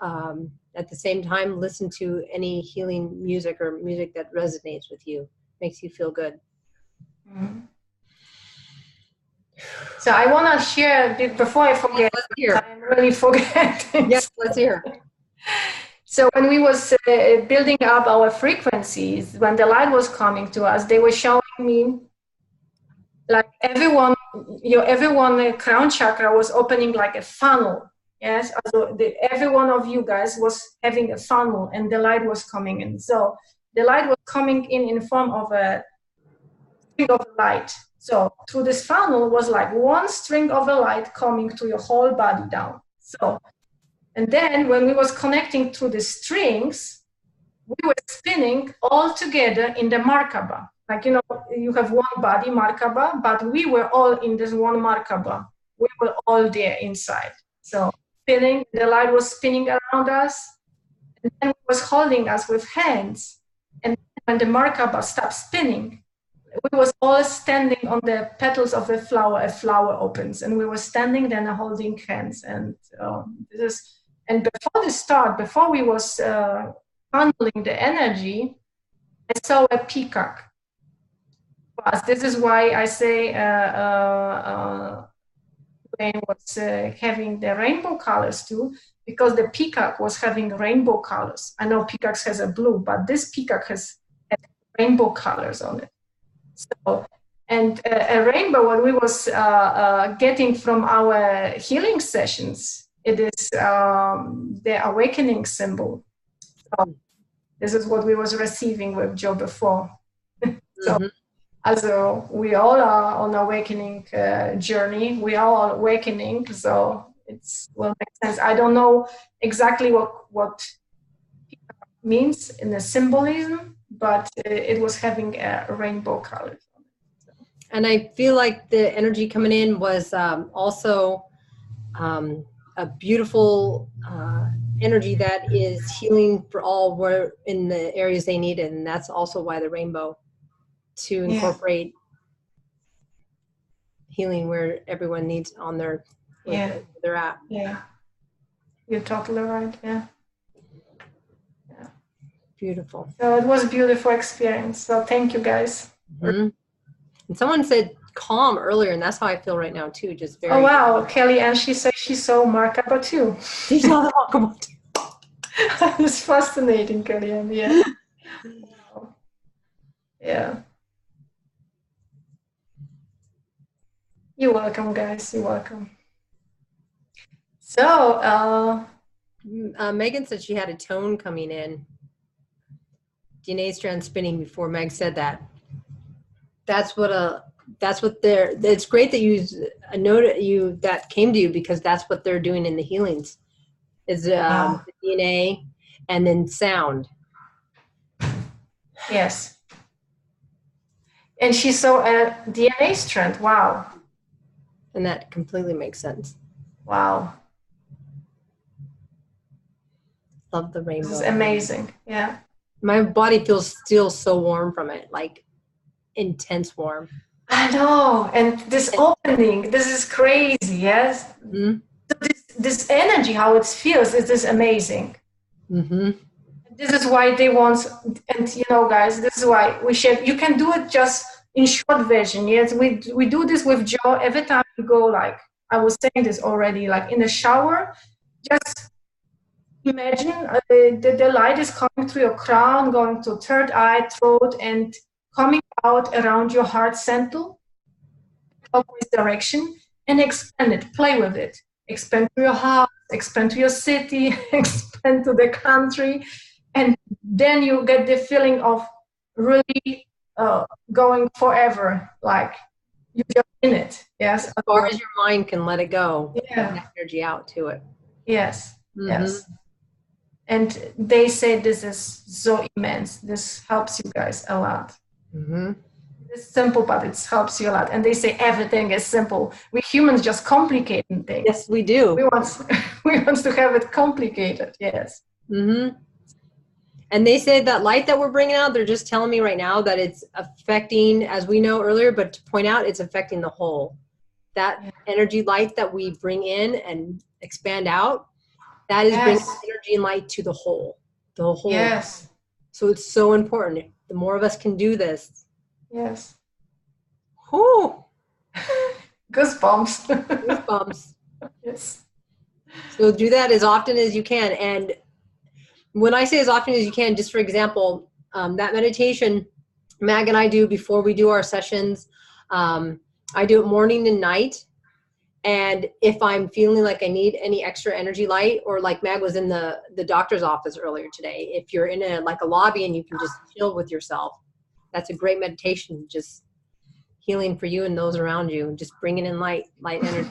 at the same time, listen to any healing music or music that resonates with you, makes you feel good. Mm-hmm. So I want to share before I forget. Let's hear. I'm really forgetting. Yes, let's hear. So when we was building up our frequencies, when the light was coming to us, they were showing me like everyone crown chakra was opening like a funnel. Yes, so every one of you guys was having a funnel, and the light was coming in. So the light was coming in form of a string of light. So through this funnel was like one string of a light coming to your whole body down. So, and then when we was connecting to the strings, we were spinning all together in the Markaba. Like, you know, you have one body, Markaba, but we were all in this one Markaba. We were all there inside. So spinning, the light was spinning around us, and then it was holding us with hands. And when the Markaba stopped spinning, we was all standing on the petals of a flower opens, and we were standing then holding hands. And before the start, before we was handling the energy, I saw a peacock. But this is why I say Wayne was having the rainbow colors too, because the peacock was having rainbow colors. I know peacocks has a blue, but this peacock has rainbow colors on it. So, and a rainbow, what we was getting from our healing sessions, it is the awakening symbol. So this is what we was receiving with Joe before. So, also, we all are on awakening journey. We are all awakening, so it's will make sense. I don't know exactly what means in the symbolism, but it was having a rainbow color. And I feel like the energy coming in was also a beautiful energy that is healing for all where in the areas they need it. And that's also why the rainbow, to incorporate healing where everyone needs on their, where they're at. Yeah. You're totally right. Yeah. Beautiful. So it was a beautiful experience. So thank you guys. And someone said calm earlier, and that's how I feel right now too. Just very. Oh wow, Kelly, and she said she saw Markaba too. She saw the Markaba too. It's fascinating, Kelly. And yeah. Wow. Yeah. You're welcome, guys. You're welcome. So Megan said she had a tone coming in. DNA strand spinning before Meg said that. That's what they're, it's great that you, a note you, that came to you because that's what they're doing in the healings is the DNA and then sound. Yes. And she saw a DNA strand. Wow. And that completely makes sense. Wow. Love the rainbow. This is amazing. Yeah. My body feels still so warm from it, like intense warm. I know. And this opening, this is crazy. Yes. Mm-hmm. So this energy, how it feels, it is amazing. Mm-hmm. This is why they want, and you know, guys, this is why we share. You can do it just in short version. Yes, we do this with Joe every time we go. Like I was saying this already, like in the shower, just imagine the light is coming through your crown, going to third eye, throat, and coming out around your heart center, clockwise direction, and expand it. Play with it. Expand to your house, expand to your city, expand to the country. And then you get the feeling of really going forever, like you're just in it. Yes. As far as your mind can let it go, yeah. Put that energy out to it. Yes. Mm-hmm. Yes. And they say this is so immense. This helps you guys a lot. Mm-hmm. It's simple, but it helps you a lot. And they say everything is simple. We humans just complicate things. Yes, we do. We want to have it complicated. Yes. Mm-hmm. And they say that light that we're bringing out, they're just telling me right now that it's affecting, as we know earlier, but to point out, it's affecting the whole. That energy light that we bring in and expand out, that is bringing energy and light to the whole. The whole. Yes. So it's so important. The more of us can do this. Yes. Whoo! Goosebumps. Goosebumps. Yes. So do that as often as you can. And when I say as often as you can, just for example, that meditation Mag and I do before we do our sessions, I do it morning and night. And if I'm feeling like I need any extra energy light, or like Mag was in the doctor's office earlier today, if you're in a lobby and you can just chill with yourself, that's a great meditation, just healing for you and those around you, and just bringing in light energy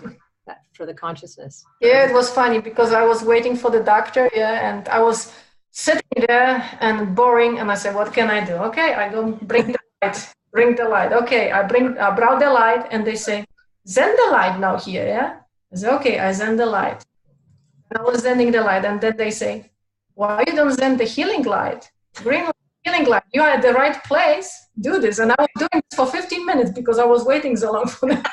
for the consciousness. Yeah, it was funny because I was waiting for the doctor, and I was sitting there and boring, and I said, what can I do? Okay, I go bring the light. Okay, I brought the light, and they say, send the light now here, yeah? I said, okay, I send the light. And I was sending the light, and then they say, why you don't send the healing light? Green light, healing light, you are at the right place, do this. And I was doing this for 15 minutes because I was waiting so long for that.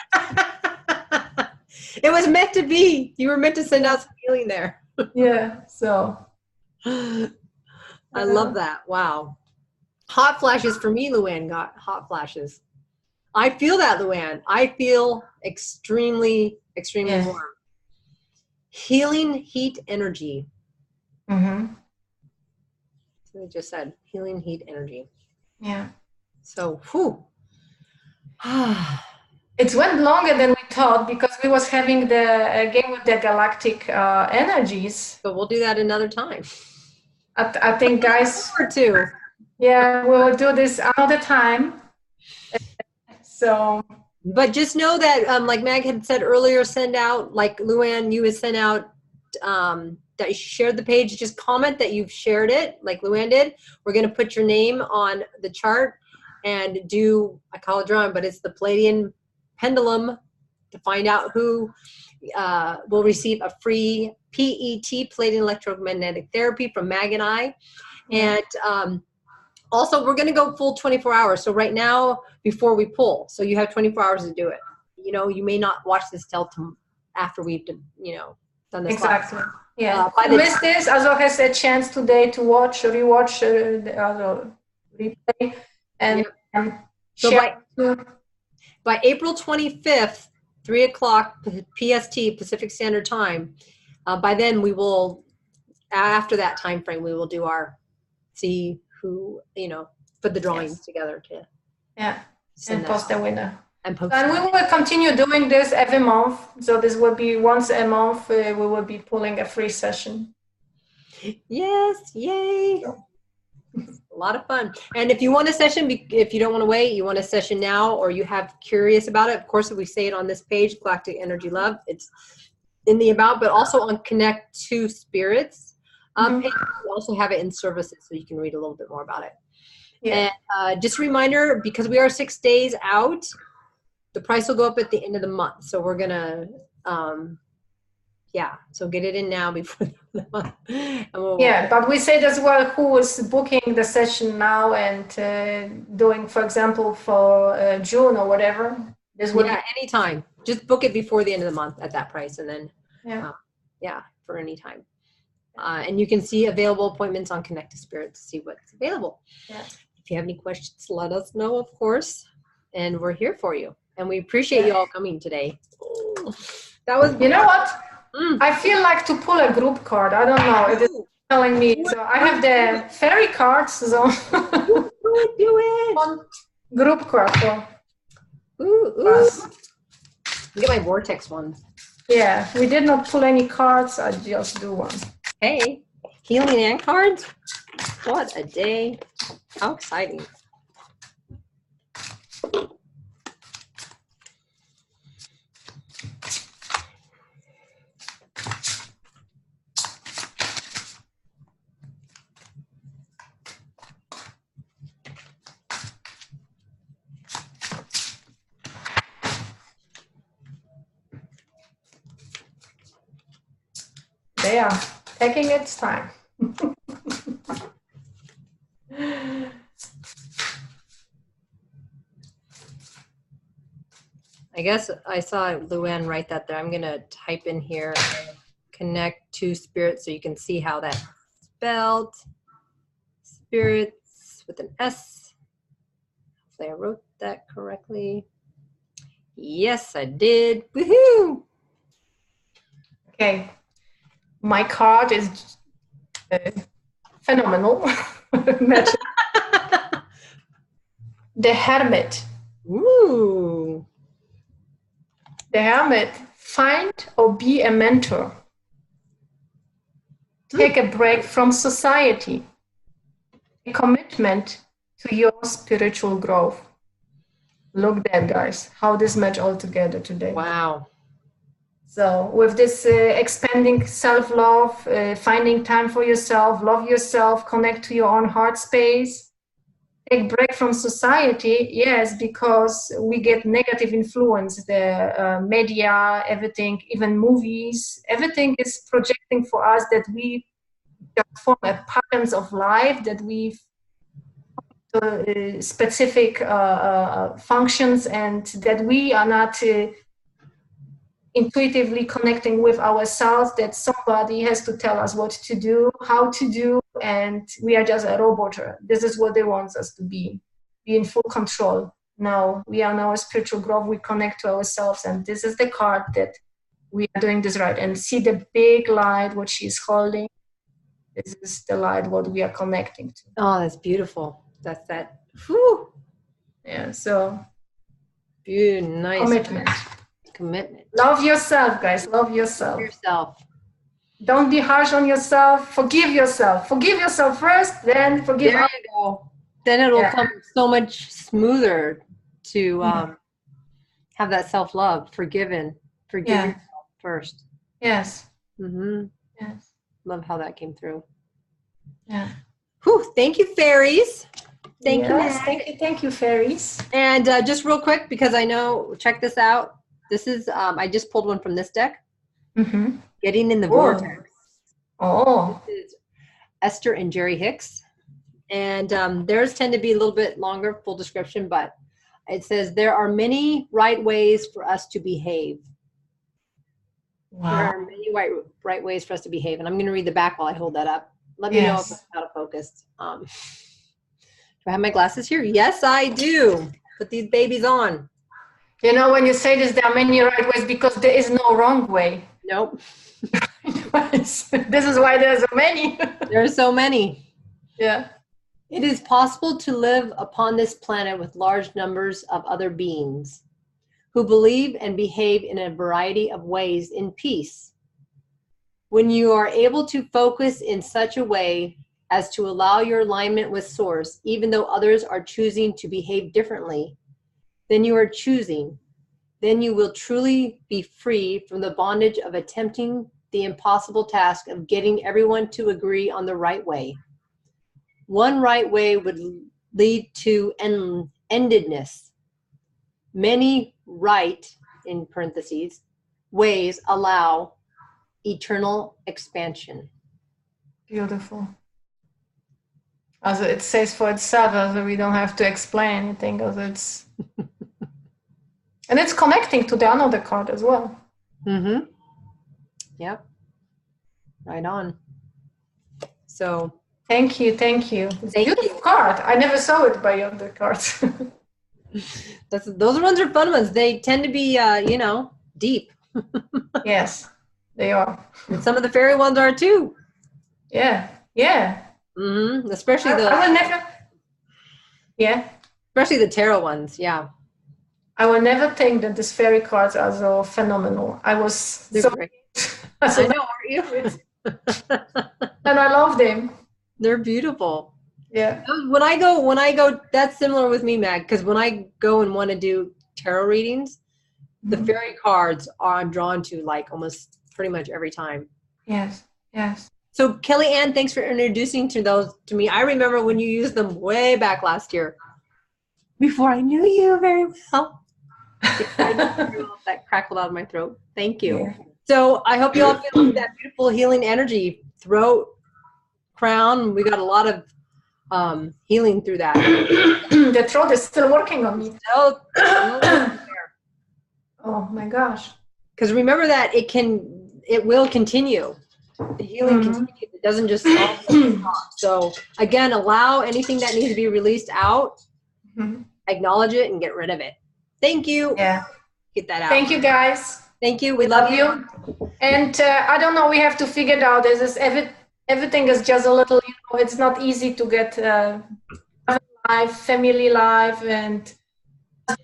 It was meant to be. You were meant to send out some healing there. Yeah, so. I love that. Wow. Hot flashes for me, Luann got hot flashes. I feel that, Luann. I feel extremely warm. Healing heat energy. Mm-hmm. So we just said healing heat energy. Yeah. So, whew. It went longer than we thought because we was having the game with the galactic energies. But we'll do that another time. I think, guys. Or two. Yeah, we'll do this another time. So. But just know that, like Mag had said earlier, send out, like Luann, you had sent out that you shared the page. Just comment that you've shared it, like Luann did. We're going to put your name on the chart and do, I call it drawing, but it's the Palladian pendulum to find out who will receive a free PET, Palladian electromagnetic therapy, from Mag and I. And also, we're going to go full 24 hours. So right now, before we pull, so you have 24 hours to do it. You know, you may not watch this till after we've, done this. Exactly. Yeah. If you miss this, Azor has a chance today to rewatch the replay, and so by April 25th, 3 o'clock PST, Pacific Standard Time. By then, we will, after that time frame, we will do see who, put the drawings together to. Yeah, and post the winner. And we will continue doing this every month. So this will be once a month. We will be pulling a free session. Yes, yay! A lot of fun. And if you want a session, if you don't want to wait, you want a session now, or you have curious about it, of course, if we say it on this page, Galactic Energy Love, it's in the about, but also on Connect to Spirits page. We also have it in services, so you can read a little bit more about it. Yeah. And just a reminder, because we are 6 days out, the price will go up at the end of the month. So we're going to, so get it in now before the month. Yeah, but we said as well who is booking the session now and doing, for example, for June or whatever. This would anytime. Just book it before the end of the month at that price, and then for any time. And you can see available appointments on Connect to Spirit to see what's available. Yeah. If you have any questions, let us know, of course, and we're here for you. And we appreciate you all coming today. That was. You know what? I feel like to pull a group card. I don't know. It is telling me. So I have the fairy cards. So do it. Group card. So. Get my vortex one. Yeah, we did not pull any cards. I just do one. Hey, healing and cards. What a day! How exciting! They are taking its time. I guess I saw Luann write that there. I'm going to type in here, Connect to Spirit, so you can see how that's spelled. Spirits with an S. Hopefully I wrote that correctly. Yes, I did. Woohoo! Okay. My card is phenomenal. The Hermit. Ooh. The Hermit. Find or be a mentor. Take a break from society. A commitment to your spiritual growth. Look at that, guys. How this match all together today. Wow. So with this expanding self-love, finding time for yourself, love yourself, connect to your own heart space, take break from society, yes, because we get negative influence, the media, everything, even movies, everything is projecting for us that we just form a patterns of life, that we specific functions, and that we are not intuitively connecting with ourselves, that somebody has to tell us what to do, how to do, and we are just a robot. This is what they want us to be in full control. No, we are now a spiritual growth, we connect to ourselves, and this is the card that we are doing this right. And see the big light, what she's holding. This is the light, what we are connecting to. Oh, that's beautiful. That's that. Whew. Yeah, so. Beautiful, nice. Commitment. Love yourself, guys. Love yourself. Love yourself. Don't be harsh on yourself. Forgive yourself. Forgive yourself first, then forgive others. There you go. Then it'll come so much smoother to have that self-love, forgive yourself first. Yes. Mm-hmm. Yes. Love how that came through. Yeah. Whew, thank you, fairies. Thank you. Thank you, fairies. And just real quick, because I know, check this out. This is, I just pulled one from this deck. Mm-hmm. Getting in the Vortex. Oh. This is Esther and Jerry Hicks. And theirs tend to be a little bit longer, full description, but it says, there are many right ways for us to behave. Wow. There are many right ways for us to behave. And I'm going to read the back while I hold that up. Let me know if it's out of focus. Do I have my glasses here? Yes, I do. Put these babies on. You know, when you say this, there are many right ways because there is no wrong way. Nope. This is why there's so many. There are so many. Yeah. It is possible to live upon this planet with large numbers of other beings who believe and behave in a variety of ways in peace. When you are able to focus in such a way as to allow your alignment with Source, even though others are choosing to behave differently, then you are choosing. Then you will truly be free from the bondage of attempting the impossible task of getting everyone to agree on the right way. One right way would lead to endedness. Many right, in parentheses, ways allow eternal expansion. Beautiful. Also, it says for itself, also we don't have to explain anything, also it's and it's connecting to the another card as well. Mm-hmm. Yep. Right on. So thank you. It's a beautiful card. I never saw it by other cards. Those ones are fun ones. They tend to be, deep. Yes, they are. And some of the fairy ones are too. Yeah. Mm-hmm. Especially I will never. Yeah. Especially the tarot ones. Yeah. I will never think that these fairy cards are so phenomenal. They're so great. I know, aren't you? And I love them. They're beautiful. Yeah. When I go, that's similar with me, Mag, because when I go and want to do tarot readings, the fairy cards I'm drawn to like almost pretty much every time. Yes. So Kelly Ann, thanks for introducing those to me. I remember when you used them way back last year, before I knew you very well. That crackled out of my throat. Thank you. Yeah. So I hope you all feel that beautiful healing energy, throat, crown. We got a lot of healing through that. The throat is still working on me. Oh my gosh. Because remember that it will continue. The healing continues. It doesn't just stop. So again, allow anything that needs to be released out, acknowledge it, and get rid of it. Thank you. Yeah. Get that out. Thank you, guys. Thank you. We love you. And I don't know, we have to figure it out. Everything is just a little, it's not easy to get life, family life, and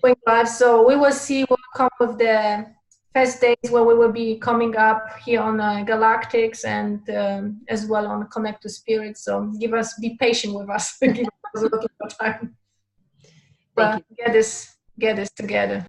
doing life. So we will see what comes with the first days where we will be coming up here on Galactics and as well on Connect to Spirit. So be patient with us. Give us a little more time. But get this together.